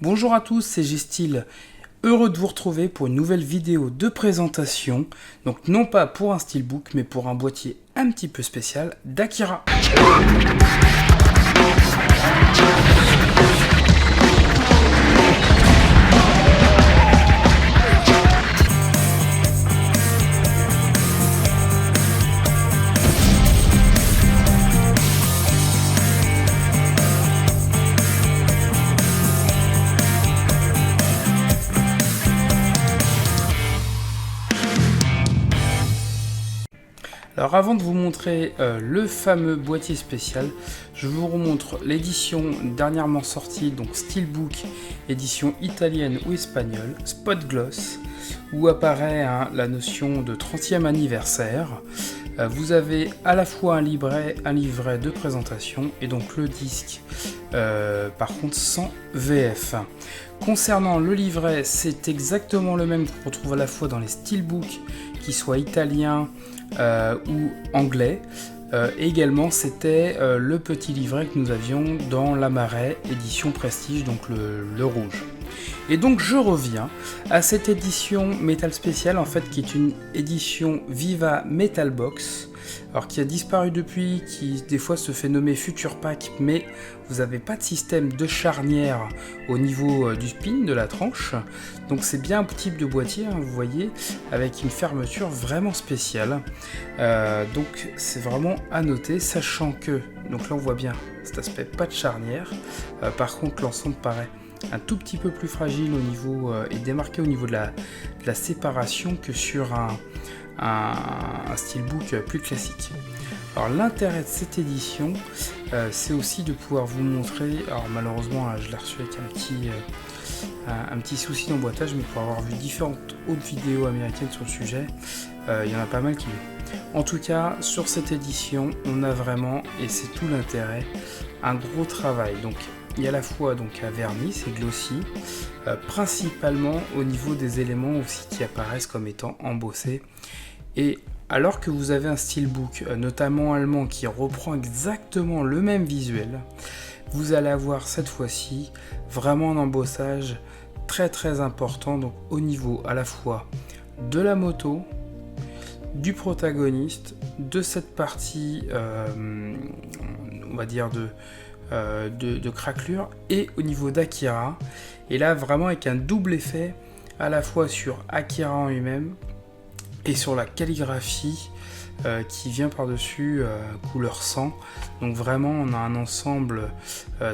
Bonjour à tous, c'est G-Style. Heureux de vous retrouver pour une nouvelle vidéo de présentation. Donc non pas pour un steelbook, mais pour un boîtier un petit peu spécial d'Akira. Alors avant de vous montrer le fameux boîtier spécial, je vous remontre l'édition dernièrement sortie, donc Steelbook, édition italienne ou espagnole, Spot Gloss, où apparaît la notion de 30e anniversaire. Vous avez à la fois un livret de présentation et donc le disque, par contre sans VF. Concernant le livret, c'est exactement le même qu'on retrouve à la fois dans les steelbooks, qu'ils soient italiens ou anglais. Et également, c'était le petit livret que nous avions dans la Marais, édition Prestige, donc le rouge. Et donc je reviens à cette édition Metal Spécial, en fait, qui est une édition Viva Metal Box, alors qui a disparu depuis, qui des fois se fait nommer Future Pack, mais vous n'avez pas de système de charnière au niveau du spin de la tranche, donc c'est bien un type de boîtier, hein, vous voyez, avec une fermeture vraiment spéciale. Donc c'est vraiment à noter, sachant que, donc là on voit bien cet aspect pas de charnière, par contre l'ensemble paraît un tout petit peu plus fragile au niveau et démarqué au niveau de la séparation que sur un steelbook plus classique. Alors l'intérêt de cette édition, c'est aussi de pouvoir vous montrer, alors malheureusement je l'ai reçu avec un petit souci d'emboîtage, mais pour avoir vu différentes autres vidéos américaines sur le sujet, il y en a pas mal qui l'ont. En tout cas, sur cette édition, on a vraiment, et c'est tout l'intérêt, un gros travail. Donc il y a à la fois donc à vernis, c'est glossy, principalement au niveau des éléments aussi qui apparaissent comme étant embossés. Et alors que vous avez un steelbook, notamment allemand, qui reprend exactement le même visuel, vous allez avoir cette fois-ci vraiment un embossage très très important, donc au niveau à la fois de la moto, du protagoniste, de cette partie, on va dire de craquelure, et au niveau d'Akira. Et là vraiment avec un double effet à la fois sur Akira en lui-même et sur la calligraphie qui vient par-dessus, couleur sang. Donc vraiment on a un ensemble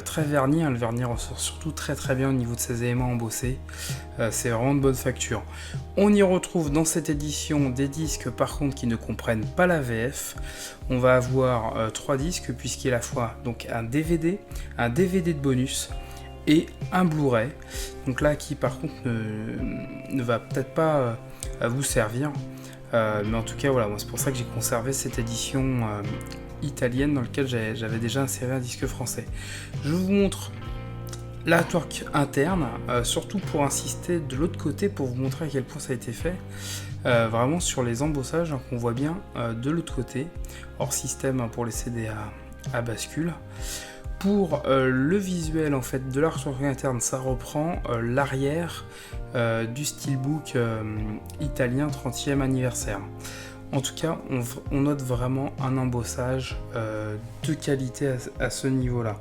très verni, hein. Le vernis ressort surtout très très bien au niveau de ces éléments embossés. C'est vraiment de bonne facture. On y retrouve dans cette édition des disques par contre qui ne comprennent pas la VF. On va avoir 3 disques, puisqu'il y a à la fois donc un DVD de bonus et un Blu-ray. Donc là qui par contre ne va peut-être pas vous servir. Mais en tout cas voilà, moi c'est pour ça que j'ai conservé cette édition italienne dans laquelle j'avais déjà inséré un disque français. Je vous montre l'artwork interne, surtout pour insister de l'autre côté, pour vous montrer à quel point ça a été fait, vraiment sur les embossages, hein, qu'on voit bien de l'autre côté, hors système, hein, pour les CD à bascule. Pour le visuel en fait de l'artwork interne, ça reprend l'arrière du steelbook italien 30e anniversaire. En tout cas, on note vraiment un embossage de qualité à ce niveau-là.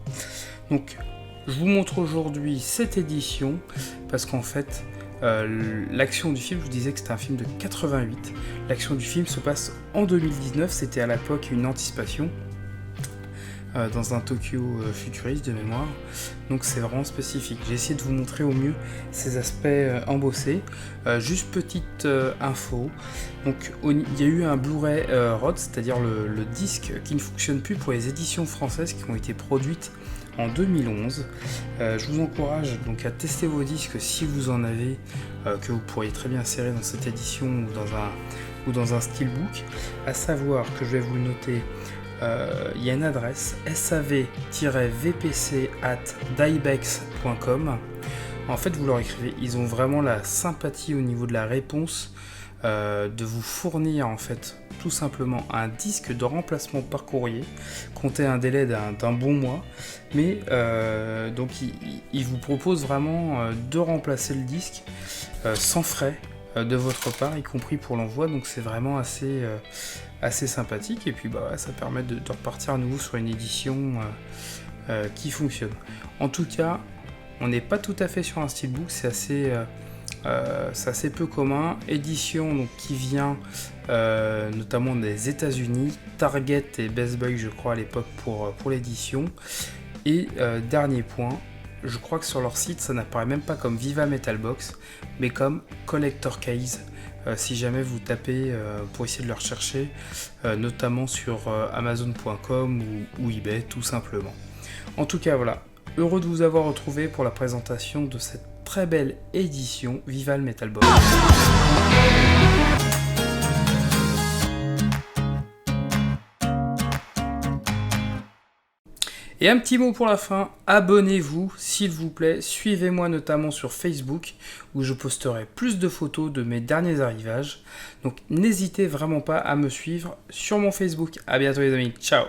Donc, je vous montre aujourd'hui cette édition parce qu'en fait, l'action du film, je vous disais que c'était un film de 88. L'action du film se passe en 2019, c'était à l'époque une anticipation. Dans un Tokyo futuriste de mémoire, donc c'est vraiment spécifique. J'ai essayé de vous montrer au mieux ces aspects embossés. Juste petite info, donc il y a eu un Blu-ray Rod, c'est-à-dire le disque qui ne fonctionne plus pour les éditions françaises qui ont été produites en 2011. Je vous encourage donc à tester vos disques si vous en avez, que vous pourriez très bien insérer dans cette édition ou dans un steelbook, à savoir que je vais vous le noter. Il y a une adresse sav-vpc@diebex.com. En fait, vous leur écrivez, ils ont vraiment la sympathie au niveau de la réponse de vous fournir en fait tout simplement un disque de remplacement par courrier, comptez un délai d'un bon mois, mais donc il vous propose vraiment de remplacer le disque sans frais de votre part, y compris pour l'envoi, donc c'est vraiment assez sympathique, et puis ça permet de repartir à nouveau sur une édition qui fonctionne. En tout cas, on n'est pas tout à fait sur un steelbook, c'est assez peu commun. Édition donc, qui vient notamment des États-Unis, Target et Best Buy, je crois, à l'époque pour l'édition. Et dernier point, je crois que sur leur site, ça n'apparaît même pas comme Viva Metal Box, mais comme Collector Case. Si jamais vous tapez pour essayer de le rechercher, notamment sur Amazon.com ou eBay, tout simplement. En tout cas, voilà. Heureux de vous avoir retrouvé pour la présentation de cette très belle édition Viva le Metal Box. Et un petit mot pour la fin, abonnez-vous s'il vous plaît, suivez-moi notamment sur Facebook où je posterai plus de photos de mes derniers arrivages. Donc n'hésitez vraiment pas à me suivre sur mon Facebook. A bientôt les amis, ciao.